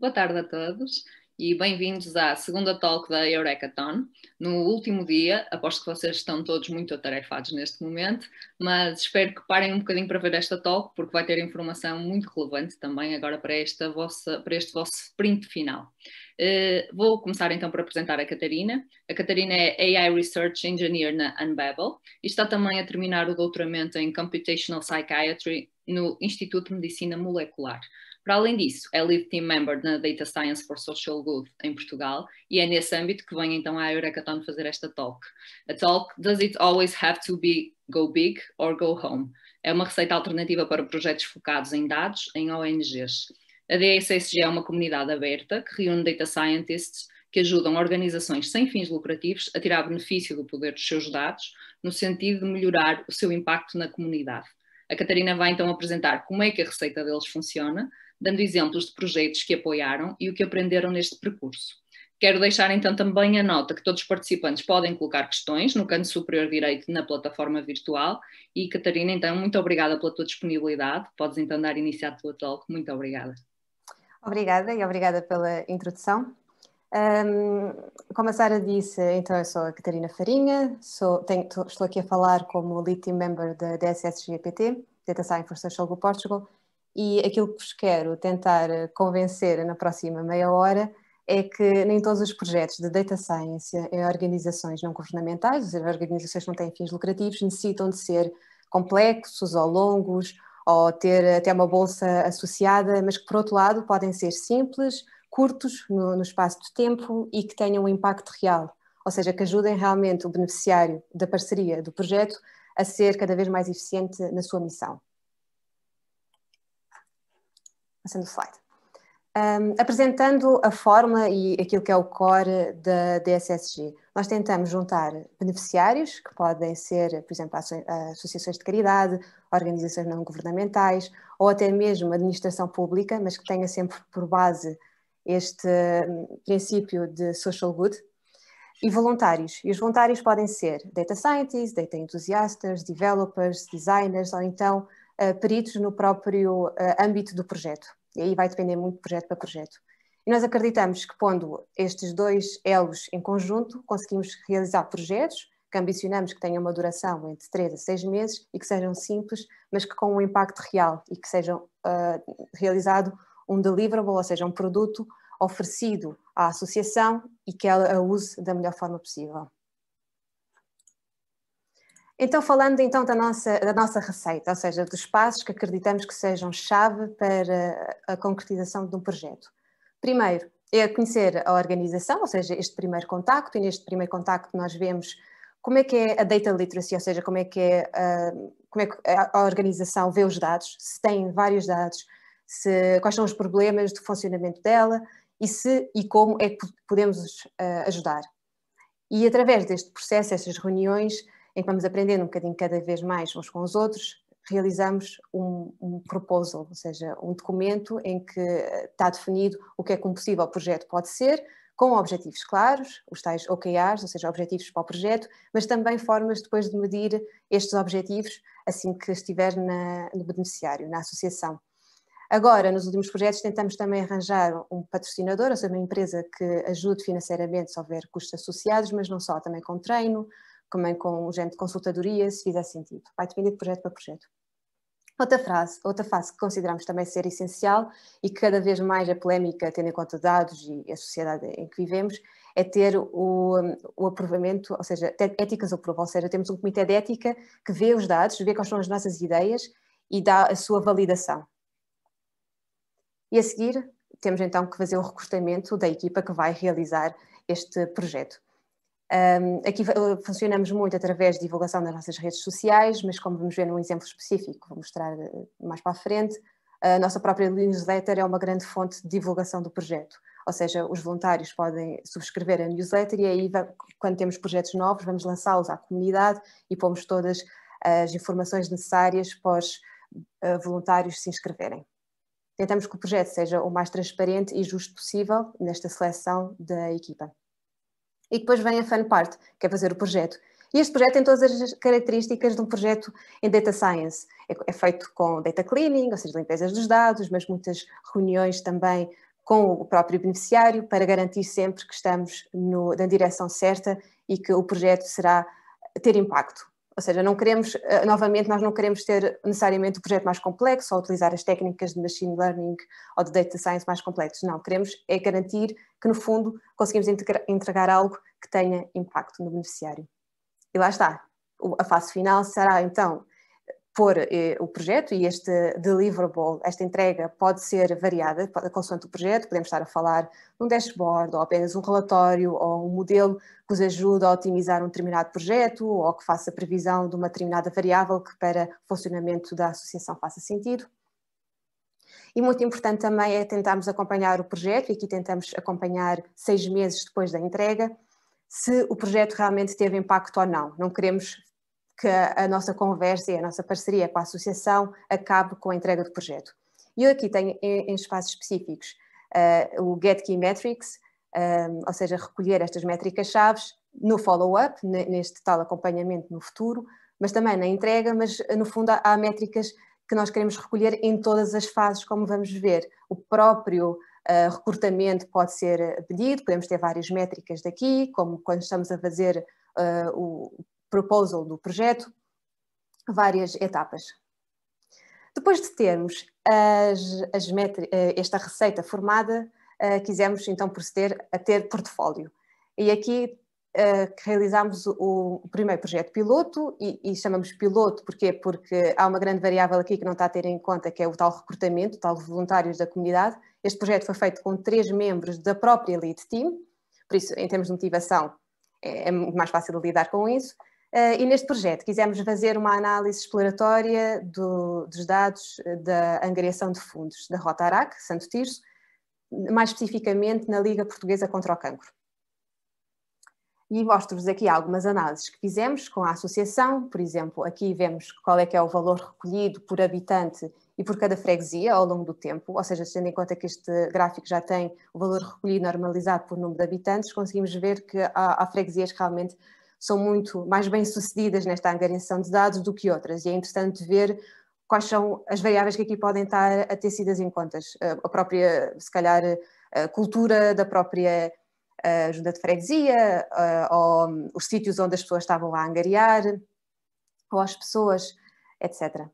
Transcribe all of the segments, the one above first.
Boa tarde a todos e bem-vindos à segunda talk da Eurekathon. No último dia, aposto que vocês estão todos muito atarefados neste momento, mas espero que parem um bocadinho para ver esta talk, porque vai ter informação muito relevante também agora para este vosso sprint final. Vou começar então por apresentar a Catarina. A Catarina é AI Research Engineer na Unbabel e está também a terminar o doutoramento em Computational Psychiatry no Instituto de Medicina Molecular. Para além disso, é Lead Team Member na Data Science for Social Good em Portugal e é nesse âmbito que vem então à Eurekathon fazer esta talk. A talk Does It Always Have to Be Go Big or Go Home? É uma receita alternativa para projetos focados em dados em ONGs. A DSSG é uma comunidade aberta que reúne data scientists que ajudam organizações sem fins lucrativos a tirar benefício do poder dos seus dados no sentido de melhorar o seu impacto na comunidade. A Catarina vai então apresentar como é que a receita deles funciona, dando exemplos de projetos que apoiaram e o que aprenderam neste percurso. Quero deixar então também a nota que todos os participantes podem colocar questões no canto superior direito na plataforma virtual e Catarina, então, muito obrigada pela tua disponibilidade. Podes então dar início à tua talk. Muito obrigada. Obrigada e obrigada pela introdução. Como a Sara disse, então eu sou a Catarina Farinha, estou aqui a falar como Lead Team Member da DSSG-PT, Data Science for Social Good Portugal, e aquilo que vos quero tentar convencer na próxima meia hora é que nem todos os projetos de Data Science em organizações não governamentais, ou seja, organizações que não têm fins lucrativos, necessitam de ser complexos ou longos, ou ter até uma bolsa associada, mas que por outro lado podem ser simples, curtos no espaço de tempo e que tenham um impacto real, ou seja, que ajudem realmente o beneficiário da parceria do projeto a ser cada vez mais eficiente na sua missão. Passando o slide. Apresentando a fórmula e aquilo que é o core da DSSG, nós tentamos juntar beneficiários, que podem ser, por exemplo, associações de caridade, organizações não governamentais, ou até mesmo administração pública, mas que tenha sempre por base este princípio de social good, e voluntários. E os voluntários podem ser data scientists, data enthusiastas, developers, designers, ou então peritos no próprio âmbito do projeto. E aí vai depender muito de projeto para projeto. E nós acreditamos que pondo estes dois elos em conjunto, conseguimos realizar projetos que ambicionamos que tenham uma duração entre 3 a 6 meses e que sejam simples, mas que com um impacto real e que sejam realizado um deliverable, ou seja, um produto oferecido à associação e que ela a use da melhor forma possível. Então, falando então da nossa receita, ou seja, dos passos que acreditamos que sejam chave para a concretização de um projeto. Primeiro, é conhecer a organização, ou seja, este primeiro contacto, e neste primeiro contacto nós vemos como é que é a data literacy, ou seja, como é que a organização vê os dados, se tem vários dados, quais são os problemas de funcionamento dela e como é que podemos ajudar. E através deste processo, essas reuniões, em que vamos aprendendo um bocadinho cada vez mais uns com os outros, realizamos um proposal, ou seja, um documento em que está definido o que é que um possível projeto pode ser, com objetivos claros, os tais OKRs, ou seja, objetivos para o projeto, mas também formas depois de medir estes objetivos assim que estiver no beneficiário, na associação. Agora, nos últimos projetos, tentamos também arranjar um patrocinador, ou seja, uma empresa que ajude financeiramente se houver custos associados, mas não só, também com treino, também com um género de consultadoria, se fizer sentido. Vai depender de projeto para projeto. Outra fase que consideramos também ser essencial e que cada vez mais é polémica, tendo em conta dados e a sociedade em que vivemos, é ter o aprovamento, ou seja, éticas approval, ou seja, temos um comitê de ética que vê os dados, vê quais são as nossas ideias e dá a sua validação. E a seguir, temos então que fazer o recrutamento da equipa que vai realizar este projeto. Aqui funcionamos muito através de divulgação das nossas redes sociais, mas como vamos ver num exemplo específico, vou mostrar mais para a frente, a nossa própria newsletter é uma grande fonte de divulgação do projeto. Ou seja, os voluntários podem subscrever a newsletter e aí, quando temos projetos novos, vamos lançá-los à comunidade e pomos todas as informações necessárias para os voluntários se inscreverem. Tentamos que o projeto seja o mais transparente e justo possível nesta seleção da equipa. E depois vem a fun part, que é fazer o projeto. E este projeto tem todas as características de um projeto em Data Science. É feito com data cleaning, ou seja, limpezas dos dados, mas muitas reuniões também com o próprio beneficiário para garantir sempre que estamos na direção certa e que o projeto ter impacto. Ou seja, não queremos, novamente, nós não queremos ter necessariamente o projeto mais complexo ou utilizar as técnicas de machine learning ou de data science mais complexos. Não, queremos é garantir que, no fundo, conseguimos entregar algo que tenha impacto no beneficiário. E lá está. A fase final será, então, pôr o projeto e este deliverable, esta entrega pode ser variada consoante o projeto. Podemos estar a falar de um dashboard ou apenas um relatório ou um modelo que os ajude a otimizar um determinado projeto ou que faça previsão de uma determinada variável que para o funcionamento da associação faça sentido. E muito importante também é tentarmos acompanhar o projeto, e aqui tentamos acompanhar 6 meses depois da entrega, se o projeto realmente teve impacto ou não. Não queremos que a nossa conversa e a nossa parceria com a associação acabe com a entrega do projeto. E eu aqui tenho em espaços específicos o Get Key Metrics, ou seja, recolher estas métricas-chaves no follow-up, neste tal acompanhamento no futuro, mas também na entrega, mas no fundo há métricas que nós queremos recolher em todas as fases, como vamos ver. O próprio recrutamento pode ser pedido, podemos ter várias métricas daqui, como quando estamos a fazer o proposal do projeto, várias etapas. Depois de termos esta receita formada, quisemos então proceder a ter portfólio. E aqui realizamos o primeiro projeto piloto, e chamamos piloto porquê? Porque há uma grande variável aqui que não está a ter em conta, que é o tal recrutamento, o tal voluntários da comunidade. Este projeto foi feito com 3 membros da própria Lead Team, por isso, em termos de motivação, é muito mais fácil de lidar com isso. E neste projeto quisemos fazer uma análise exploratória dos dados da angariação de fundos da Rotaract, Santo Tirso, mais especificamente na Liga Portuguesa contra o Cancro. E mostro-vos aqui algumas análises que fizemos com a associação. Por exemplo, aqui vemos qual é que é o valor recolhido por habitante e por cada freguesia ao longo do tempo, ou seja, tendo em conta que este gráfico já tem o valor recolhido normalizado por número de habitantes, conseguimos ver que há freguesias que realmente são muito mais bem-sucedidas nesta angariação de dados do que outras, e é interessante ver quais são as variáveis que aqui podem estar a ter sido em contas. A própria, se calhar, a cultura da própria junta de freguesia, ou os sítios onde as pessoas estavam a angariar, ou as pessoas, etc.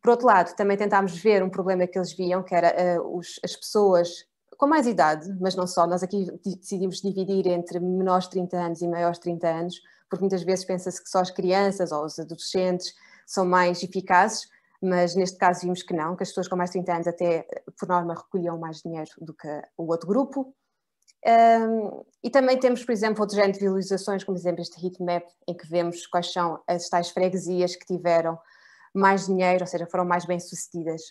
Por outro lado, também tentámos ver um problema que eles viam, que era as pessoas com mais idade, mas não só. Nós aqui decidimos dividir entre menores de 30 anos e maiores de 30 anos, porque muitas vezes pensa-se que só as crianças ou os adolescentes são mais eficazes, mas neste caso vimos que não, que as pessoas com mais de 30 anos até, por norma, recolhiam mais dinheiro do que o outro grupo. E também temos, por exemplo, outro género de visualizações, como por exemplo este heatmap, em que vemos quais são as tais freguesias que tiveram mais dinheiro, ou seja, foram mais bem-sucedidas.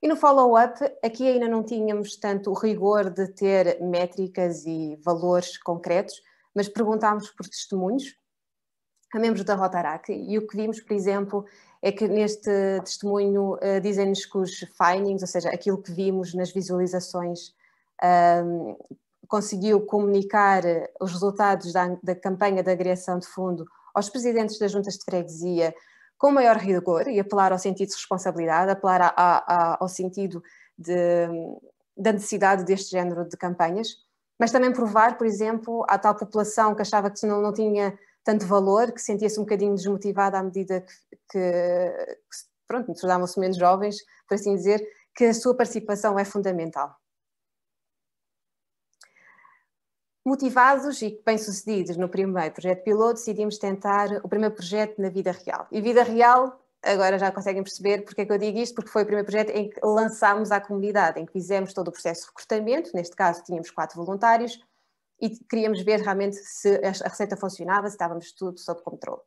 E no follow-up, aqui ainda não tínhamos tanto o rigor de ter métricas e valores concretos, mas perguntámos por testemunhos a membros da Rotaract, e o que vimos, por exemplo, é que neste testemunho dizem-nos que os findings, ou seja, aquilo que vimos nas visualizações, conseguiu comunicar os resultados da campanha de agregação de fundo aos presidentes das juntas de freguesia com maior rigor e apelar ao sentido de responsabilidade, apelar ao sentido da necessidade deste género de campanhas, mas também provar, por exemplo, à tal população que achava que não tinha tanto valor, que sentia-se um bocadinho desmotivada à medida que pronto, tornavam-se menos jovens, por assim dizer, que a sua participação é fundamental. Motivados e bem-sucedidos no primeiro projeto piloto, decidimos tentar o primeiro projeto na vida real. E vida real, agora já conseguem perceber porque é que eu digo isto, porque foi o primeiro projeto em que lançámos à comunidade, em que fizemos todo o processo de recrutamento, neste caso tínhamos 4 voluntários, e queríamos ver realmente se a receita funcionava, se estávamos tudo sob controle.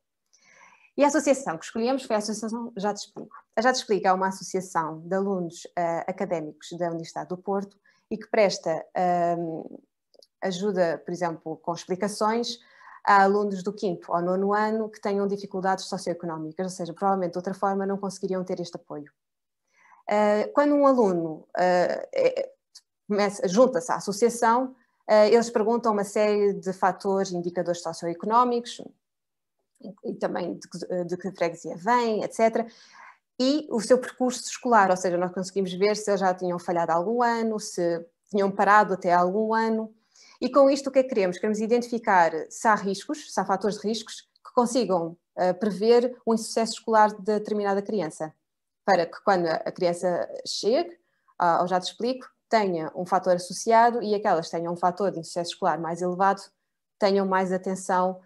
E a associação que escolhemos foi a associação Já Te Explico. A Já Te Explico é uma associação de alunos académicos da Universidade do Porto e que presta ajuda, por exemplo, com explicações a alunos do 5º ou 9º ano que tenham dificuldades socioeconómicas, ou seja, provavelmente de outra forma não conseguiriam ter este apoio. Quando um aluno junta-se à associação, eles perguntam uma série de fatores, indicadores socioeconómicos, e também de que freguesia vem, etc. e o seu percurso escolar, ou seja, nós conseguimos ver se eles já tinham falhado algum ano, se tinham parado até algum ano. E com isto o que é que queremos? Queremos identificar se há riscos, se há fatores de riscos que consigam prever o insucesso escolar de determinada criança, para que quando a criança chegue, ou já te explico, tenha um fator associado e aquelas que tenham um fator de insucesso escolar mais elevado tenham mais atenção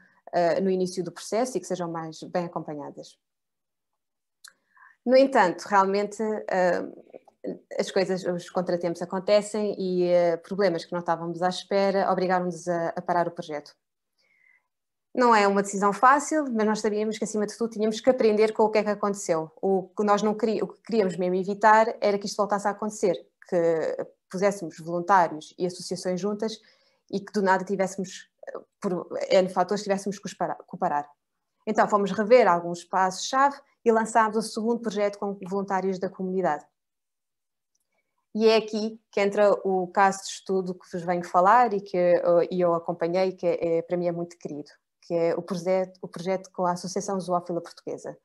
no início do processo e que sejam mais bem acompanhadas. No entanto, realmente as coisas, os contratempos acontecem e problemas que não estávamos à espera obrigaram-nos a parar o projeto. Não é uma decisão fácil, mas nós sabíamos que, acima de tudo, tínhamos que aprender com o que é que aconteceu. O que queríamos mesmo evitar era que isto voltasse a acontecer, que puséssemos voluntários e associações juntas e que do nada tivéssemos, por N fatores, tivéssemos que os parar. Então fomos rever alguns passos-chave e lançámos o segundo projeto com voluntários da comunidade. E é aqui que entra o caso de estudo que vos venho falar e que eu acompanhei, que para mim é muito querido, que é o projeto com a Associação Zoófila Portuguesa,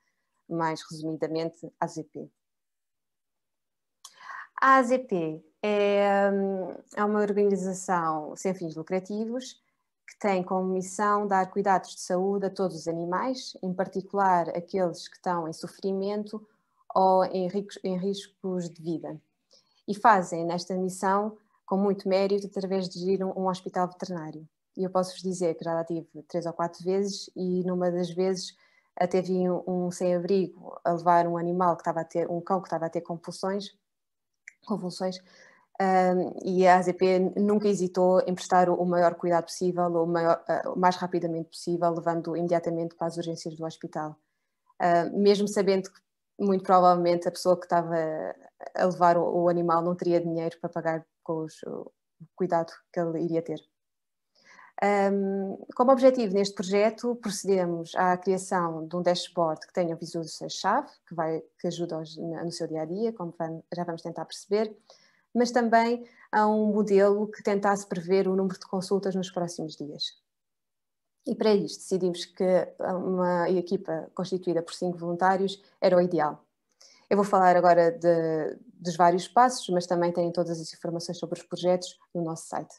mais resumidamente a AZP. A AZP é uma organização sem fins lucrativos que tem como missão dar cuidados de saúde a todos os animais, em particular aqueles que estão em sofrimento ou em riscos de vida. E fazem nesta missão com muito mérito através de gerir um hospital veterinário. E eu posso-vos dizer que já lá tive 3 ou 4 vezes e numa das vezes até vi um sem-abrigo a levar um animal que estava a ter, um cão que estava a ter convulsões, e a AZP nunca hesitou em prestar o maior cuidado possível, o mais rapidamente possível, levando imediatamente para as urgências do hospital. Mesmo sabendo que muito provavelmente a pessoa que estava a levar o animal não teria dinheiro para pagar com o cuidado que ele iria ter. Como objetivo neste projeto, procedemos à criação de um dashboard que tenha visualizações-chave, que ajuda no seu dia-a-dia, como já vamos tentar perceber, mas também a um modelo que tentasse prever o número de consultas nos próximos dias. E para isto decidimos que uma equipa constituída por 5 voluntários era o ideal. Eu vou falar agora dos vários passos, mas também têm todas as informações sobre os projetos no nosso site.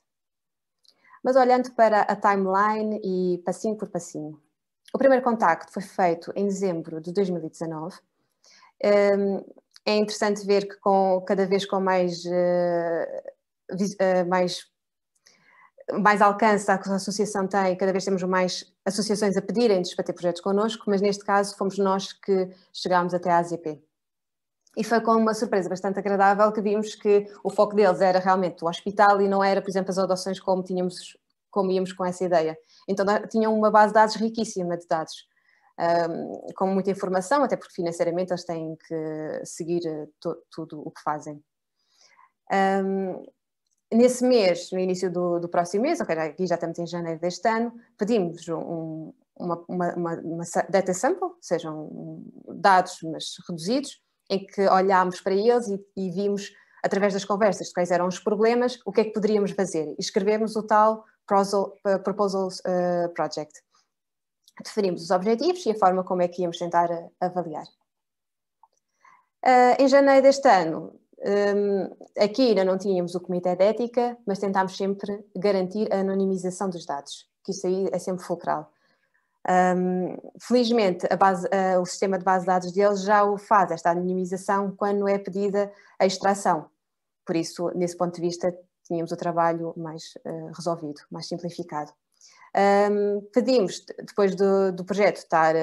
Mas olhando para a timeline e passinho por passinho. O primeiro contacto foi feito em dezembro de 2019. É interessante ver que cada vez com mais alcance a associação tem, cada vez temos mais associações a pedirem-nos para ter projetos connosco, mas neste caso fomos nós que chegámos até à AZP. E foi com uma surpresa bastante agradável que vimos que o foco deles era realmente o hospital e não era, por exemplo, as adoções como íamos com essa ideia. Então tinham uma base de dados riquíssima de dados, com muita informação, até porque financeiramente eles têm que seguir tudo o que fazem. Nesse mês, no início do próximo mês, aqui já estamos em janeiro deste ano, pedimos uma data sample, sejam dados mas reduzidos, em que olhámos para eles e vimos, através das conversas de quais eram os problemas, o que é que poderíamos fazer. E escrevemos o tal Proposal Project. Definimos os objetivos e a forma como é que íamos tentar avaliar. Em janeiro deste ano, aqui ainda não tínhamos o Comitê de Ética, mas tentámos sempre garantir a anonimização dos dados, que isso aí é sempre fulcral. Felizmente o sistema de base de dados deles já o faz, esta anonimização, quando é pedida a extração. Por isso, nesse ponto de vista, tínhamos o trabalho mais resolvido, mais simplificado. Pedimos, depois do projeto estar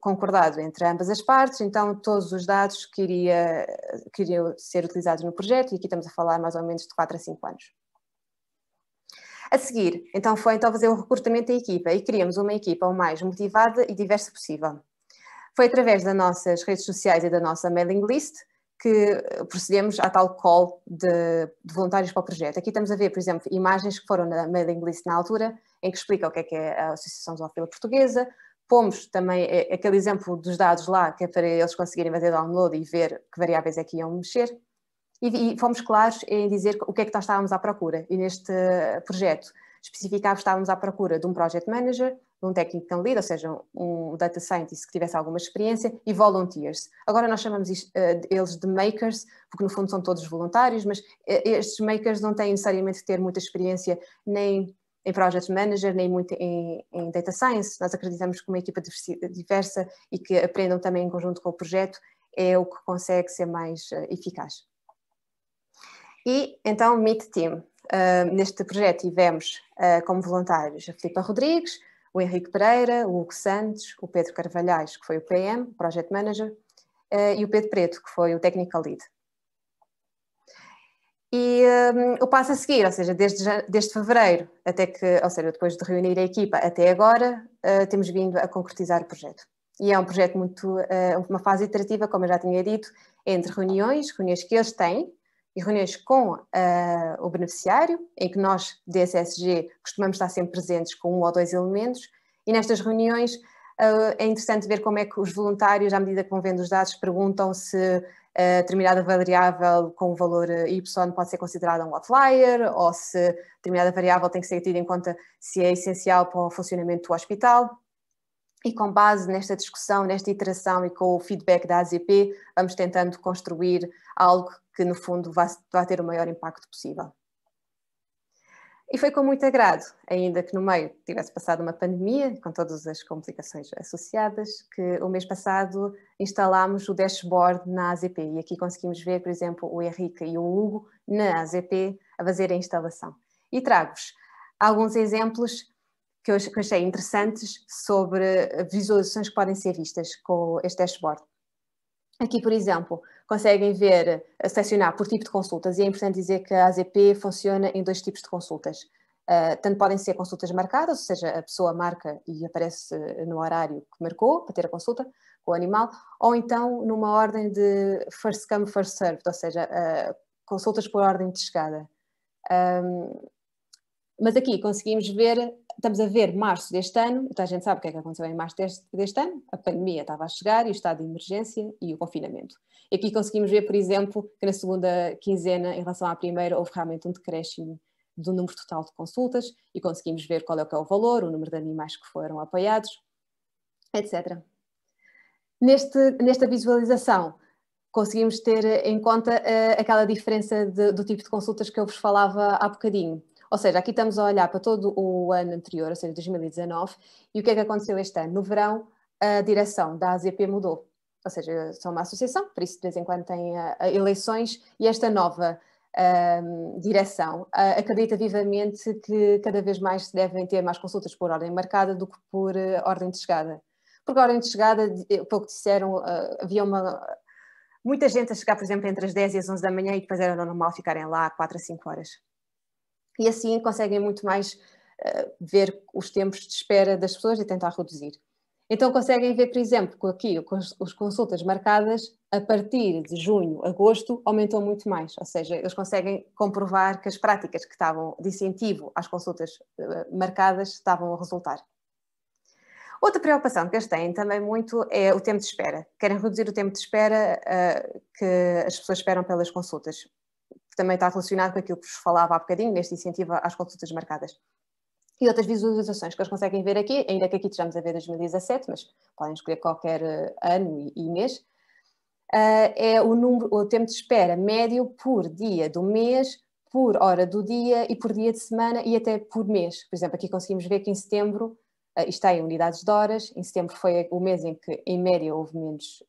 concordado entre ambas as partes, então todos os dados que iriam ser utilizados no projeto, e aqui estamos a falar mais ou menos de 4 a 5 anos. A seguir, então foi fazer o recrutamento da equipa e queríamos uma equipa o mais motivada e diversa possível. Foi através das nossas redes sociais e da nossa mailing list que procedemos à tal call de voluntários para o projeto. Aqui estamos a ver, por exemplo, imagens que foram na mailing list na altura, em que explica o que é a Associação Zoófila Portuguesa. Pomos também aquele exemplo dos dados lá, que é para eles conseguirem fazer download e ver que variáveis é que iam mexer. E fomos claros em dizer o que é que nós estávamos à procura. E neste projeto especificava que estávamos à procura de um Project Manager, de um Technical Lead, ou seja, um Data Scientist que tivesse alguma experiência, e Volunteers. Agora nós chamamos eles de Makers, porque no fundo são todos voluntários, mas estes Makers não têm necessariamente de ter muita experiência nem em Project Manager, nem muito em Data Science. Nós acreditamos que uma equipa diversa e que aprendam também em conjunto com o projeto é o que consegue ser mais eficaz. E então, Meet Team. Neste projeto tivemos como voluntários a Filipa Rodrigues, o Henrique Pereira, o Hugo Santos, o Pedro Carvalhais, que foi o PM, Project Manager, e o Pedro Preto, que foi o Technical Lead. E o passo a seguir, ou seja, desde fevereiro até que, ou seja, depois de reunir a equipa até agora, temos vindo a concretizar o projeto. E é um projeto muito, uma fase iterativa, como eu já tinha dito, entre reuniões que eles têm, e reuniões com o beneficiário, em que nós, DSSG, costumamos estar sempre presentes com um ou dois elementos, e nestas reuniões é interessante ver como é que os voluntários, à medida que vão vendo os dados, perguntam se determinada variável com o valor Y pode ser considerada um outlier, ou se determinada variável tem que ser tida em conta se é essencial para o funcionamento do hospital. E com base nesta discussão, nesta iteração e com o feedback da AZP, vamos tentando construir algo que, no fundo, vai ter o maior impacto possível. E foi com muito agrado, ainda que no meio tivesse passado uma pandemia, com todas as complicações associadas, que o mês passado instalámos o dashboard na AZP. E aqui conseguimos ver, por exemplo, o Henrique e o Hugo na AZP a fazer a instalação. E trago-vos alguns exemplos que eu achei interessantes sobre visualizações que podem ser vistas com este dashboard. Aqui, por exemplo, conseguem ver, selecionar por tipo de consultas, e é importante dizer que a AZP funciona em dois tipos de consultas. Tanto podem ser consultas marcadas, ou seja, a pessoa marca e aparece no horário que marcou para ter a consulta com o animal, ou então numa ordem de first come, first served, ou seja, consultas por ordem de chegada. Mas aqui conseguimos ver, estamos a ver março deste ano, então a gente sabe o que é que aconteceu em março deste ano, a pandemia estava a chegar e o estado de emergência e o confinamento. E aqui conseguimos ver, por exemplo, que na segunda quinzena, em relação à primeira, houve realmente um decréscimo do número total de consultas e conseguimos ver qual é o valor, o número de animais que foram apoiados, etc. Nesta visualização, conseguimos ter em conta aquela diferença do tipo de consultas que eu vos falava há bocadinho. Ou seja, aqui estamos a olhar para todo o ano anterior, ou seja, 2019, e o que é que aconteceu este ano? No verão, a direção da AZP mudou. Ou seja, são uma associação, por isso de vez em quando tem eleições, e esta nova direção acredita vivamente que cada vez mais se devem ter mais consultas por ordem marcada do que por ordem de chegada. Porque a ordem de chegada, pelo que disseram, havia muita gente a chegar, por exemplo, entre as 10 e as 11 da manhã e depois era normal ficarem lá 4 a 5 horas. E assim conseguem muito mais ver os tempos de espera das pessoas e tentar reduzir. Então conseguem ver, por exemplo, que aqui as consultas marcadas a partir de junho, agosto, aumentam muito mais. Ou seja, eles conseguem comprovar que as práticas que estavam de incentivo às consultas marcadas estavam a resultar. Outra preocupação que eles têm também muito é o tempo de espera. Querem reduzir o tempo de espera que as pessoas esperam pelas consultas. Também está relacionado com aquilo que vos falava há bocadinho, neste incentivo às consultas marcadas. E outras visualizações que eles conseguem ver aqui, ainda que aqui estejamos a ver 2017, mas podem escolher qualquer ano e mês, é o tempo de espera médio por dia do mês, por hora do dia e por dia de semana e até por mês. Por exemplo, aqui conseguimos ver que em setembro, isto está em unidades de horas, em setembro foi o mês em que, em média, houve menos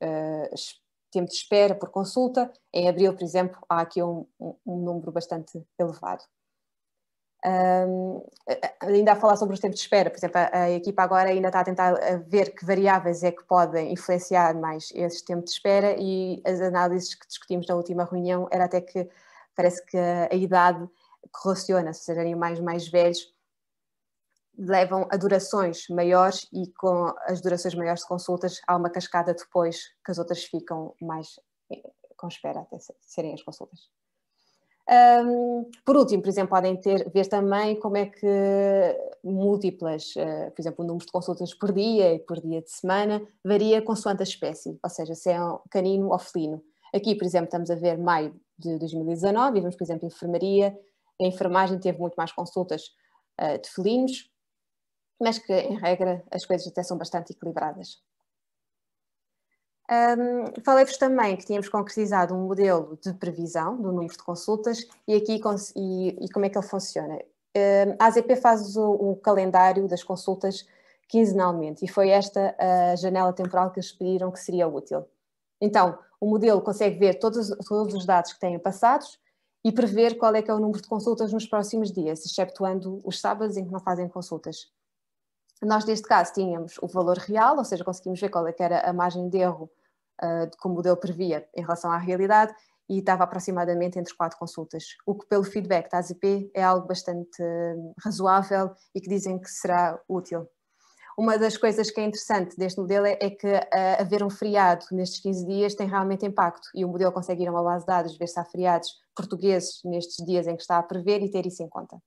tempo de espera por consulta. Em abril, por exemplo, há aqui um número bastante elevado. Ainda a falar sobre os tempos de espera, por exemplo, a equipa agora ainda está a tentar ver que variáveis é que podem influenciar mais esse tempo de espera, e as análises que discutimos na última reunião era até que parece que a idade correlaciona, se serem mais velhos, levam a durações maiores, e com as durações maiores de consultas há uma cascada depois que as outras ficam mais com espera até serem as consultas. Por último, por exemplo, podem ver também como é que múltiplas, por exemplo, o número de consultas por dia e por dia de semana varia consoante a espécie, ou seja, se é um canino ou felino. Aqui, por exemplo, estamos a ver maio de 2019 e vemos, por exemplo, a enfermaria. A enfermagem teve muito mais consultas de felinos, mas que, em regra, as coisas até são bastante equilibradas. Falei-vos também que tínhamos concretizado um modelo de previsão do número de consultas e aqui como é que ele funciona. A AZP faz o calendário das consultas quinzenalmente e foi esta a janela temporal que eles pediram que seria útil. Então, o modelo consegue ver todos os dados que têm passados e prever qual é que é o número de consultas nos próximos dias, exceptuando os sábados em que não fazem consultas. Nós, neste caso, tínhamos o valor real, ou seja, conseguimos ver qual é que era a margem de erro que o modelo previa em relação à realidade e estava aproximadamente entre 4 consultas, o que pelo feedback da AZP é algo bastante razoável e que dizem que será útil. Uma das coisas que é interessante deste modelo é que haver um feriado nestes 15 dias tem realmente impacto e o modelo consegue ir a uma base de dados, ver se há feriados portugueses nestes dias em que está a prever e ter isso em conta.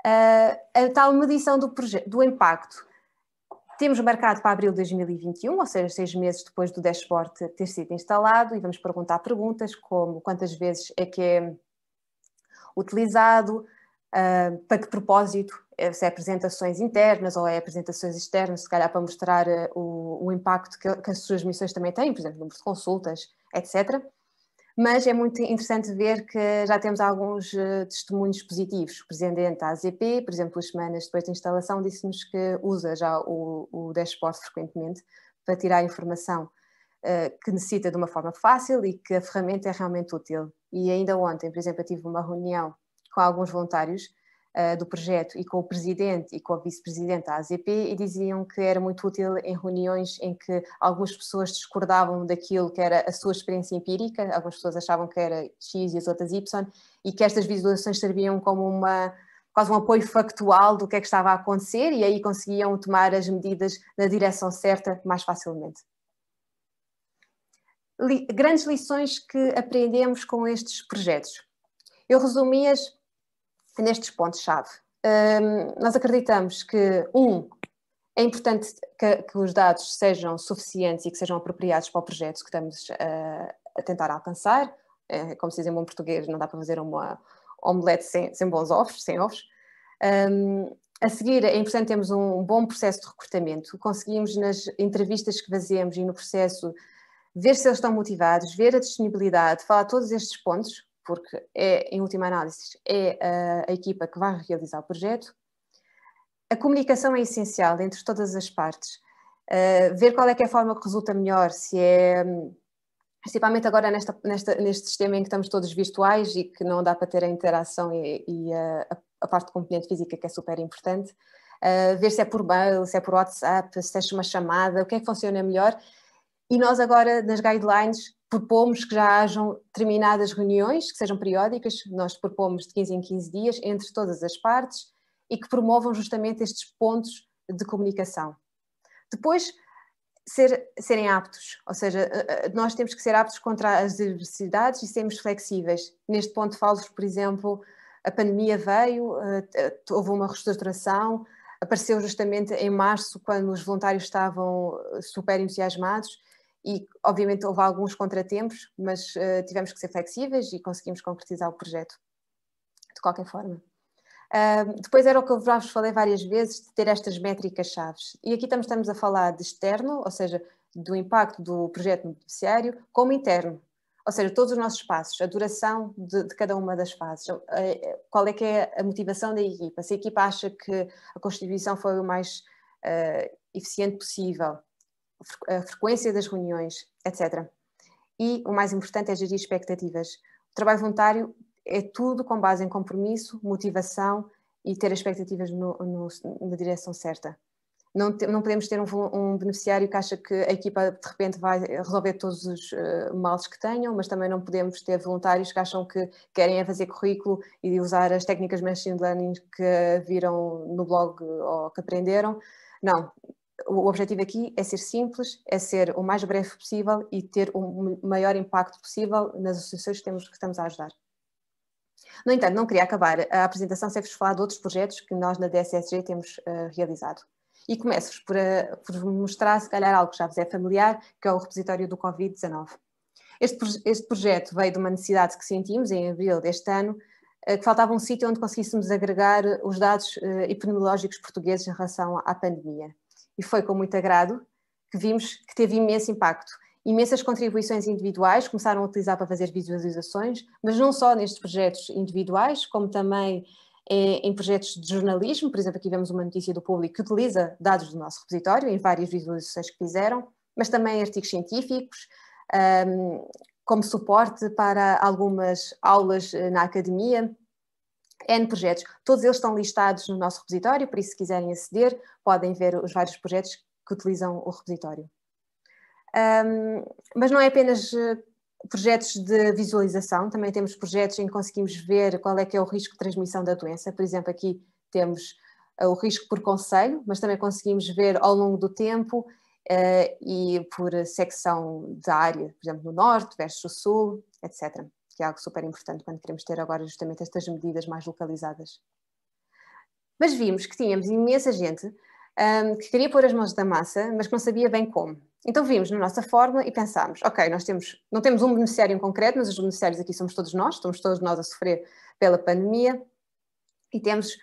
A tal medição do impacto temos marcado para abril de 2021, ou seja, 6 meses depois do dashboard ter sido instalado, e vamos perguntar perguntas como quantas vezes é que é utilizado, para que propósito, se é apresentações internas ou é apresentações externas, se calhar para mostrar o impacto que as suas missões também têm, por exemplo, número de consultas, etc. Mas é muito interessante ver que já temos alguns testemunhos positivos. O presidente da AZP, por exemplo, 2 semanas depois da instalação, disse-nos que usa já o dashboard frequentemente para tirar a informação que necessita de uma forma fácil e que a ferramenta é realmente útil. E ainda ontem, por exemplo, eu tive uma reunião com alguns voluntários do projeto e com o presidente e com a vice-presidente da AZP e diziam que era muito útil em reuniões em que algumas pessoas discordavam daquilo que era a sua experiência empírica, algumas pessoas achavam que era X e as outras Y, e que estas visualizações serviam como quase um apoio factual do que é que estava a acontecer e aí conseguiam tomar as medidas na direção certa mais facilmente. Grandes lições que aprendemos com estes projetos. Eu resumi-as nestes pontos-chave. Nós acreditamos que, é importante que os dados sejam suficientes e que sejam apropriados para o projeto que estamos a tentar alcançar. Como se diz em bom português, não dá para fazer uma omelete sem bons ovos, sem ovos. A seguir, é importante termos um bom processo de recrutamento. Conseguimos, nas entrevistas que fazemos e no processo, ver se eles estão motivados, ver a disponibilidade, falar todos estes pontos, porque em última análise, é a equipa que vai realizar o projeto. A comunicação é essencial entre todas as partes. Ver qual é que é a forma que resulta melhor, se é, principalmente agora neste sistema em que estamos todos virtuais e que não dá para ter a interação e a parte de componente física, que é super importante. Ver se é por mail, se é por WhatsApp, se é uma chamada, o que é que funciona melhor. E nós agora, nas guidelines, propomos que já hajam determinadas reuniões, que sejam periódicas, nós propomos de 15 em 15 dias, entre todas as partes, e que promovam justamente estes pontos de comunicação. Depois, serem aptos, ou seja, nós temos que ser aptos contra as adversidades e sermos flexíveis. Neste ponto falo-vos, por exemplo, a pandemia veio, houve uma reestruturação, apareceu justamente em março, quando os voluntários estavam super entusiasmados, e obviamente houve alguns contratempos, mas tivemos que ser flexíveis e conseguimos concretizar o projeto, de qualquer forma. Depois era o que eu vos falei várias vezes, de ter estas métricas-chaves. E aqui estamos a falar de externo, ou seja, do impacto do projeto no beneficiário, como interno. Ou seja, todos os nossos passos, a duração de cada uma das fases, qual é que é a motivação da equipa, se a equipa acha que a constituição foi o mais eficiente possível, a frequência das reuniões, etc. E o mais importante é gerir expectativas. O trabalho voluntário é tudo com base em compromisso, motivação e ter expectativas na direção certa. Não podemos ter um beneficiário que acha que a equipa de repente vai resolver todos os males que tenham, mas também não podemos ter voluntários que acham que querem fazer currículo e usar as técnicas de machine learning que viram no blog ou que aprenderam. Não. O objetivo aqui é ser simples, é ser o mais breve possível e ter o maior impacto possível nas associações que estamos a ajudar. No entanto, não queria acabar a apresentação sem vos falar de outros projetos que nós na DSSG temos realizado. E começo-vos por mostrar, se calhar, algo que já vos é familiar, que é o repositório do Covid-19. Este projeto veio de uma necessidade que sentimos em abril deste ano, que faltava um sítio onde conseguíssemos agregar os dados epidemiológicos portugueses em relação à pandemia. E foi com muito agrado que vimos que teve imenso impacto. Imensas contribuições individuais começaram a utilizar para fazer visualizações, mas não só nestes projetos individuais, como também em projetos de jornalismo. Por exemplo, aqui vemos uma notícia do Público que utiliza dados do nosso repositório em várias visualizações que fizeram, mas também artigos científicos, como suporte para algumas aulas na academia, N projetos. Todos eles estão listados no nosso repositório, por isso se quiserem aceder, podem ver os vários projetos que utilizam o repositório. Mas não é apenas projetos de visualização, também temos projetos em que conseguimos ver qual é que é o risco de transmissão da doença. Por exemplo, aqui temos o risco por concelho, mas também conseguimos ver ao longo do tempo e por secção da área, por exemplo, no norte versus o sul, etc. Que é algo super importante quando queremos ter agora justamente estas medidas mais localizadas. Mas vimos que tínhamos imensa gente que queria pôr as mãos na massa, mas que não sabia bem como. Então vimos na nossa fórmula e pensámos, ok, não temos um beneficiário em concreto, mas os beneficiários aqui somos todos nós, estamos todos nós a sofrer pela pandemia, e temos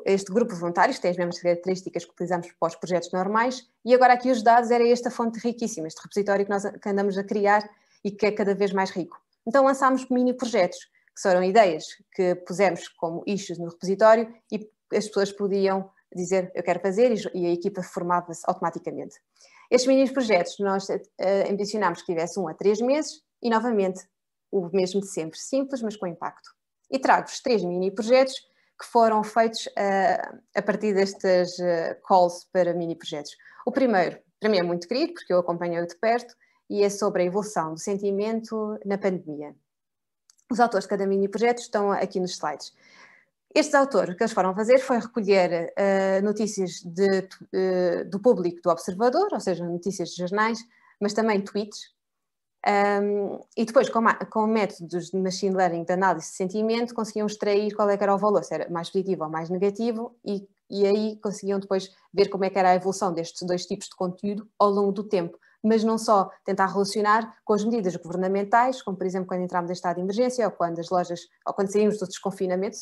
este grupo de voluntários, que tem as mesmas características que utilizamos para os projetos normais, e agora aqui os dados era esta fonte riquíssima, este repositório que andamos a criar e que é cada vez mais rico. Então lançámos mini projetos, que foram ideias que pusemos como issues no repositório e as pessoas podiam dizer eu quero fazer e a equipa formava-se automaticamente. Estes mini projetos nós ambicionámos que tivesse 1 a 3 meses e novamente o mesmo de sempre, simples mas com impacto. E trago-vos 3 mini projetos que foram feitos a partir destes calls para mini projetos. O primeiro, para mim é muito querido porque eu acompanho-o de perto e é sobre a evolução do sentimento na pandemia. Os autores de cada mini projeto estão aqui nos slides. Estes autores, o que eles foram fazer foi recolher notícias do público do Observador, ou seja, notícias de jornais, mas também tweets, e depois com métodos de machine learning de análise de sentimento conseguiam extrair qual é que era o valor, se era mais positivo ou mais negativo, e aí conseguiam depois ver como é que era a evolução destes 2 tipos de conteúdo ao longo do tempo. Mas não só tentar relacionar com as medidas governamentais, como por exemplo quando entramos em estado de emergência, ou quando as lojas, ou quando saímos do desconfinamento,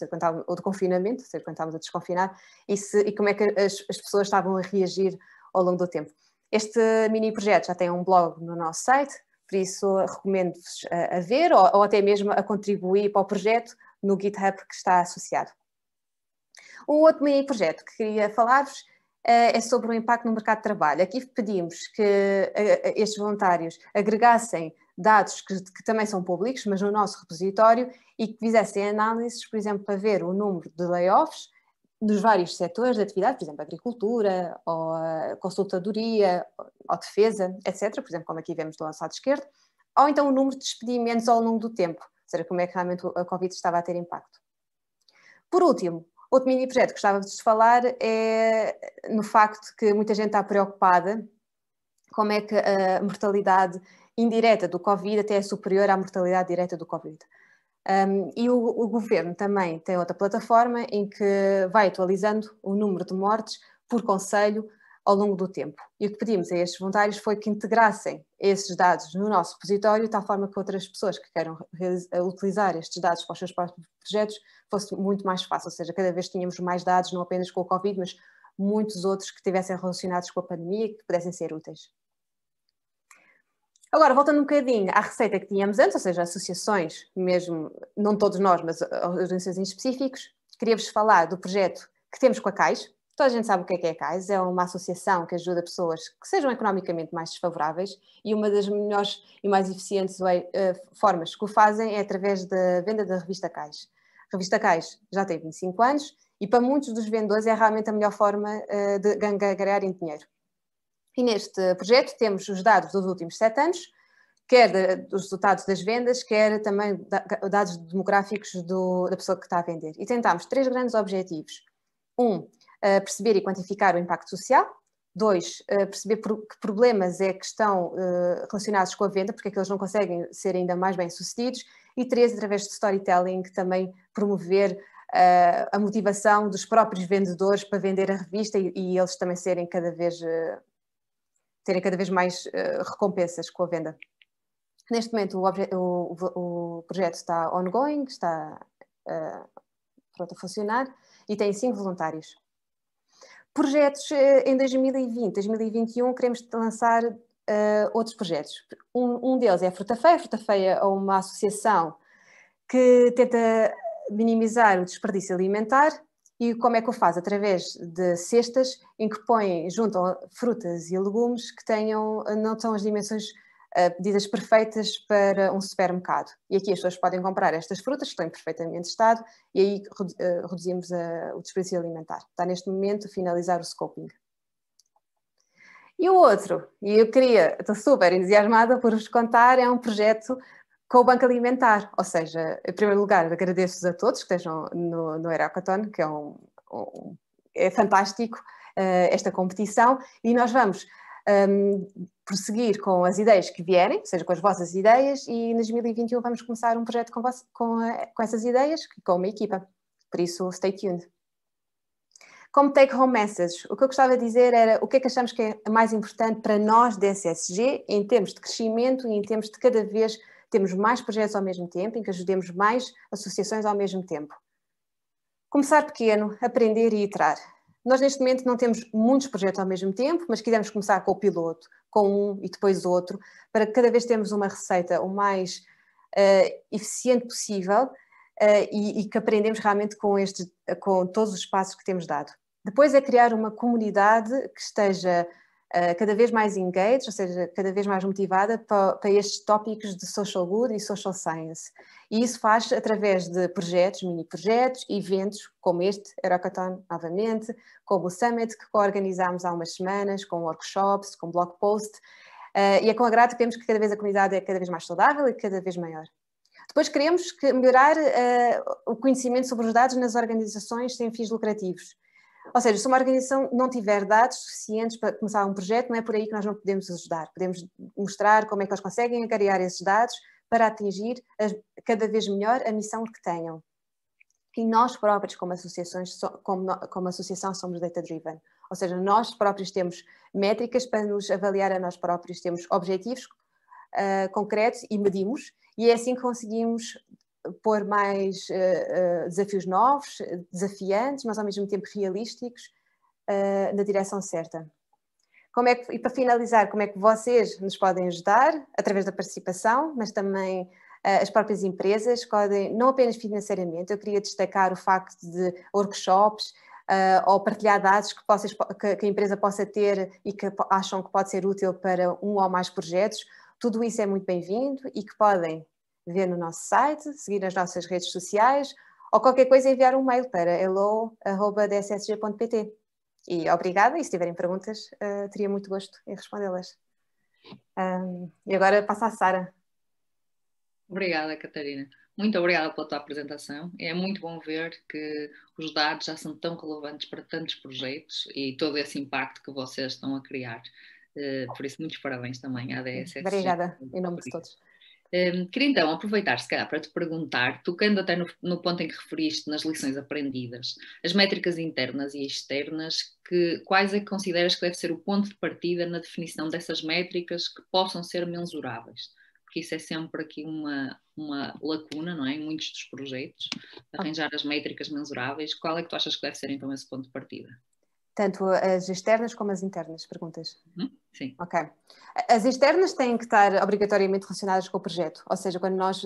ou do confinamento, seja, quando estávamos a desconfinar, e como é que as pessoas estavam a reagir ao longo do tempo. Este mini projeto já tem um blog no nosso site, por isso recomendo-vos a ver, ou até mesmo a contribuir para o projeto no GitHub que está associado. O outro mini projeto que queria falar-vos é sobre o impacto no mercado de trabalho. Aqui pedimos que estes voluntários agregassem dados que também são públicos, mas no nosso repositório, e que fizessem análises, por exemplo, para ver o número de layoffs dos vários setores de atividade, por exemplo, agricultura, ou consultadoria, ou defesa, etc., por exemplo, como aqui vemos do nosso lado esquerdo, ou então o número de despedimentos ao longo do tempo, ou seja, como é que realmente a Covid estava a ter impacto. Por último, outro mini projeto que gostava de falar é no facto que muita gente está preocupada como é que a mortalidade indireta do Covid até é superior à mortalidade direta do Covid. E o governo também tem outra plataforma em que vai atualizando o número de mortes por concelho ao longo do tempo. E o que pedimos a estes voluntários foi que integrassem esses dados no nosso repositório, de tal forma que outras pessoas que queiram utilizar estes dados para os seus próprios projetos fosse muito mais fácil, ou seja, cada vez tínhamos mais dados, não apenas com o Covid, mas muitos outros que estivessem relacionados com a pandemia e que pudessem ser úteis. Agora, voltando um bocadinho à receita que tínhamos antes, ou seja, associações, mesmo, não todos nós, mas organizações em específicos, queria-vos falar do projeto que temos com a CAIS. Toda a gente sabe o que é a CAIS, é uma associação que ajuda pessoas que sejam economicamente mais desfavoráveis, e uma das melhores e mais eficientes formas que o fazem é através da venda da revista CAIS. A revista CAIS já tem 25 anos e para muitos dos vendedores é realmente a melhor forma de ganharem dinheiro. E neste projeto temos os dados dos últimos 7 anos, quer dos resultados das vendas, quer também dados demográficos da pessoa que está a vender. E tentámos 3 grandes objetivos. 1, perceber e quantificar o impacto social. 2, perceber que problemas é que estão relacionados com a venda, porque é que eles não conseguem ser ainda mais bem-sucedidos. E 3, através de storytelling, também promover a motivação dos próprios vendedores para vender a revista e eles também terem cada vez mais recompensas com a venda. Neste momento o projeto está ongoing, está pronto a funcionar e tem 5 voluntários. Projetos em 2020, 2021 queremos lançar outros projetos. Um deles é a Fruta Feia. A Fruta Feia é uma associação que tenta minimizar o desperdício alimentar. E como é que o faz? Através de cestas em que juntam frutas e legumes que não são as dimensões medidas perfeitas para um supermercado. E aqui as pessoas podem comprar estas frutas que estão em perfeitamente estado e aí reduzimos o desperdício alimentar. Está neste momento a finalizar o scoping. E o outro, e estou super entusiasmada por vos contar, é um projeto com o Banco Alimentar, ou seja, em primeiro lugar agradeço-vos a todos que estejam no Eurekathon, que é fantástico esta competição, e nós vamos prosseguir com as ideias que vierem, ou seja, com as vossas ideias, e em 2021 vamos começar um projeto com essas ideias, com uma equipa, por isso stay tuned. Como take home message, o que eu gostava de dizer era o que é que achamos que é mais importante para nós da SSG em termos de crescimento e em termos de cada vez termos mais projetos ao mesmo tempo, em que ajudemos mais associações ao mesmo tempo. Começar pequeno, aprender e iterar. Nós neste momento não temos muitos projetos ao mesmo tempo, mas quisemos começar com o piloto, com um e depois outro, para que cada vez termos uma receita o mais eficiente possível e que aprendemos realmente com todos os passos que temos dado. Depois é criar uma comunidade que esteja cada vez mais engaged, ou seja, cada vez mais motivada para estes tópicos de social good e social science. E isso faz através de projetos, mini-projetos, eventos como este, Eurekathon novamente, como o Summit que organizámos há umas semanas, com workshops, com blog post, e é com agrado que vemos que cada vez a comunidade é cada vez mais saudável e cada vez maior. Depois queremos melhorar o conhecimento sobre os dados nas organizações sem fins lucrativos. Ou seja, se uma organização não tiver dados suficientes para começar um projeto, não é por aí que nós não podemos ajudar. Podemos mostrar como é que eles conseguem angariar esses dados para atingir cada vez melhor a missão que tenham. E nós próprios, como associação, somos data-driven. Ou seja, nós próprios temos métricas para nos avaliar a nós próprios, temos objetivos concretos e medimos, e é assim que conseguimos pôr mais desafios novos, desafiantes, mas ao mesmo tempo realísticos, na direção certa. E para finalizar, como é que vocês nos podem ajudar? Através da participação, mas também as próprias empresas podem, não apenas financeiramente, eu queria destacar o facto de workshops ou partilhar dados que a empresa possa ter e que acham que pode ser útil para um ou mais projetos. Tudo isso é muito bem-vindo e que podem ver no nosso site, seguir nas nossas redes sociais ou qualquer coisa enviar um mail para hello@dssg.pt. E obrigada, e se tiverem perguntas, teria muito gosto em respondê-las. E agora passo à Sara. Obrigada, Catarina. Muito obrigada pela tua apresentação. É muito bom ver que os dados já são tão relevantes para tantos projetos e todo esse impacto que vocês estão a criar. Por isso, muitos parabéns também à DSSG. Obrigada, em nome de todos. Queria então aproveitar, se calhar, para te perguntar, tocando até no ponto em que referiste nas lições aprendidas, as métricas internas e externas, quais é que consideras que deve ser o ponto de partida na definição dessas métricas que possam ser mensuráveis? Porque isso é sempre aqui uma lacuna, não é? Em muitos dos projetos, arranjar as métricas mensuráveis. Qual é que tu achas que deve ser então esse ponto de partida? Tanto as externas como as internas, perguntas? Sim. Ok. As externas têm que estar obrigatoriamente relacionadas com o projeto, ou seja, quando nós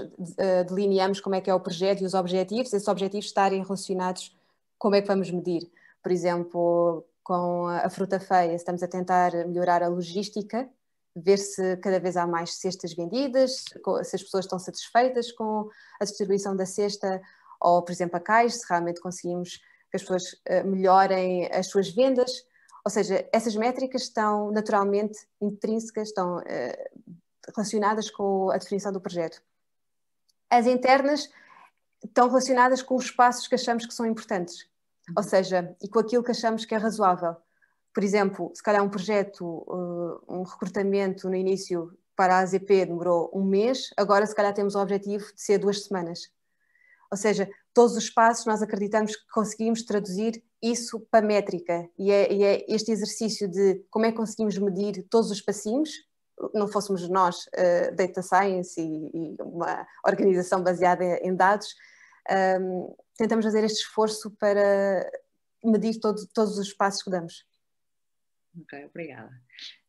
delineamos como é que é o projeto e os objetivos, esses objetivos estarem relacionados como é que vamos medir. Por exemplo, com a Fruta Feia, estamos a tentar melhorar a logística, ver se cada vez há mais cestas vendidas, se as pessoas estão satisfeitas com a distribuição da cesta, ou, por exemplo, a caixa, se realmente conseguimos que as pessoas melhorem as suas vendas. Ou seja, essas métricas estão naturalmente intrínsecas, estão relacionadas com a definição do projeto. As internas estão relacionadas com os passos que achamos que são importantes, ou seja, e com aquilo que achamos que é razoável. Por exemplo, se calhar um projeto, um recrutamento no início para a AZP demorou um mês, agora se calhar temos o objetivo de ser 2 semanas. Ou seja, todos os passos nós acreditamos que conseguimos traduzir isso para métrica e é este exercício de como é que conseguimos medir todos os passinhos, não fôssemos nós Data Science e uma organização baseada em dados, tentamos fazer este esforço para medir todos os passos que damos. Ok, obrigada.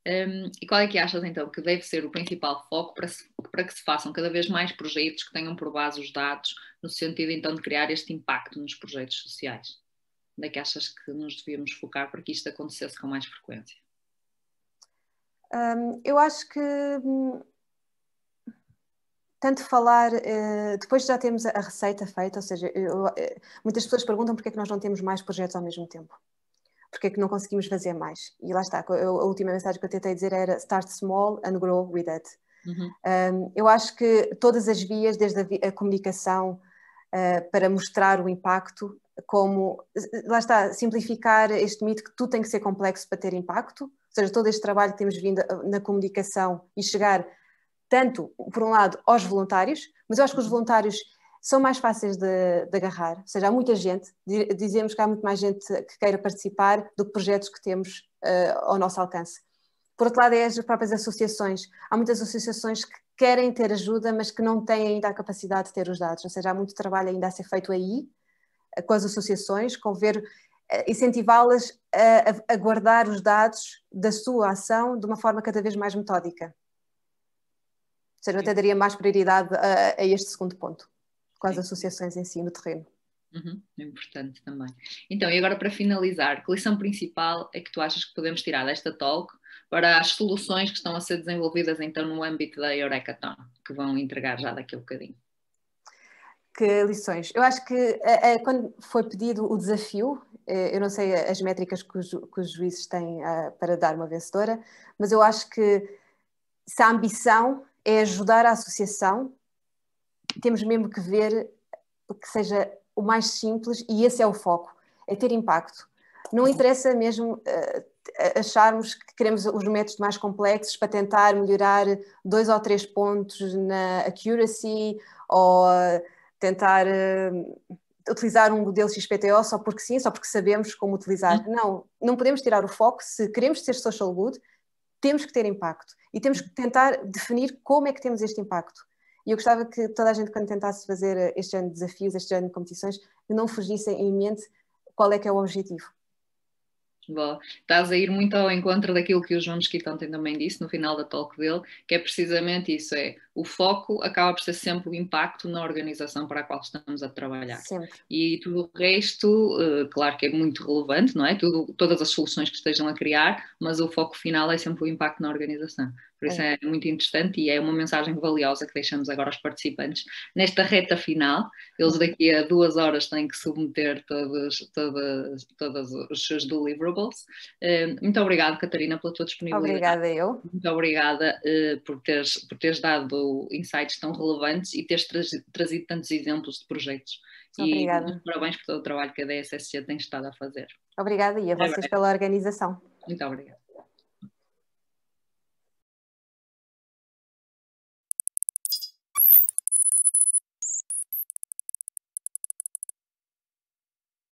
E qual é que achas então que deve ser o principal foco para que se façam cada vez mais projetos que tenham por base os dados, no sentido então de criar este impacto nos projetos sociais? Onde é que achas que nos devíamos focar para que isto acontecesse com mais frequência? Eu acho que tanto falar, depois de já temos a receita feita, ou seja, muitas pessoas perguntam porque é que nós não temos mais projetos ao mesmo tempo. Porque é que não conseguimos fazer mais? E lá está, a última mensagem que eu tentei dizer era start small and grow with it. Eu acho que todas as vias, desde a comunicação para mostrar o impacto, como, lá está, simplificar este mito que tudo tem que ser complexo para ter impacto, ou seja, todo este trabalho que temos vindo na comunicação e chegar tanto, por um lado, aos voluntários, mas eu acho que os voluntários são mais fáceis de agarrar, ou seja, há muita gente, dizemos que há muito mais gente que queira participar do que projetos que temos ao nosso alcance. Por outro lado, é as próprias associações. Há muitas associações que querem ter ajuda, mas que não têm ainda a capacidade de ter os dados, ou seja, há muito trabalho ainda a ser feito aí, com as associações, com incentivá-las a guardar os dados da sua ação de uma forma cada vez mais metódica. Ou seja, eu até daria mais prioridade a este segundo ponto, com as associações em si, no terreno. É importante também. Então, e agora para finalizar, que lição principal é que tu achas que podemos tirar desta talk para as soluções que estão a ser desenvolvidas então no âmbito da Eurekathon, que vão entregar já daqui a um bocadinho? Que lições? Eu acho que quando foi pedido o desafio, eu não sei as métricas que os juízes têm para dar uma vencedora, mas eu acho que se a ambição é ajudar a associação, temos mesmo que ver que seja o mais simples, e esse é o foco, é ter impacto. Não interessa mesmo acharmos que queremos os métodos mais complexos para tentar melhorar 2 ou 3 pontos na accuracy ou tentar utilizar um modelo XPTO só porque sim, só porque sabemos como utilizar. Não podemos tirar o foco. Se queremos ser social good, temos que ter impacto e temos que tentar definir como é que temos este impacto. E eu gostava que toda a gente, quando tentasse fazer este género de desafios, este género de competições, não fugissem em mente qual é que é o objetivo. Bom, estás a ir muito ao encontro daquilo que o João Mesquita ontem também disse no final da talk dele, que é precisamente isso, o foco acaba por ser sempre o impacto na organização para a qual estamos a trabalhar. Sempre. E tudo o resto, claro que é muito relevante, não é? Todas as soluções que estejam a criar, mas o foco final é sempre o impacto na organização. Por isso é muito interessante e é uma mensagem valiosa que deixamos agora aos participantes. Nesta reta final, eles daqui a 2 horas têm que submeter todos os seus deliverables. Muito obrigada, Catarina, pela tua disponibilidade. Obrigada eu. Muito obrigada por teres dado insights tão relevantes e teres trazido tantos exemplos de projetos. Obrigada. E parabéns por todo o trabalho que a DSSG tem estado a fazer. Obrigada e a vocês pela organização. Muito obrigada.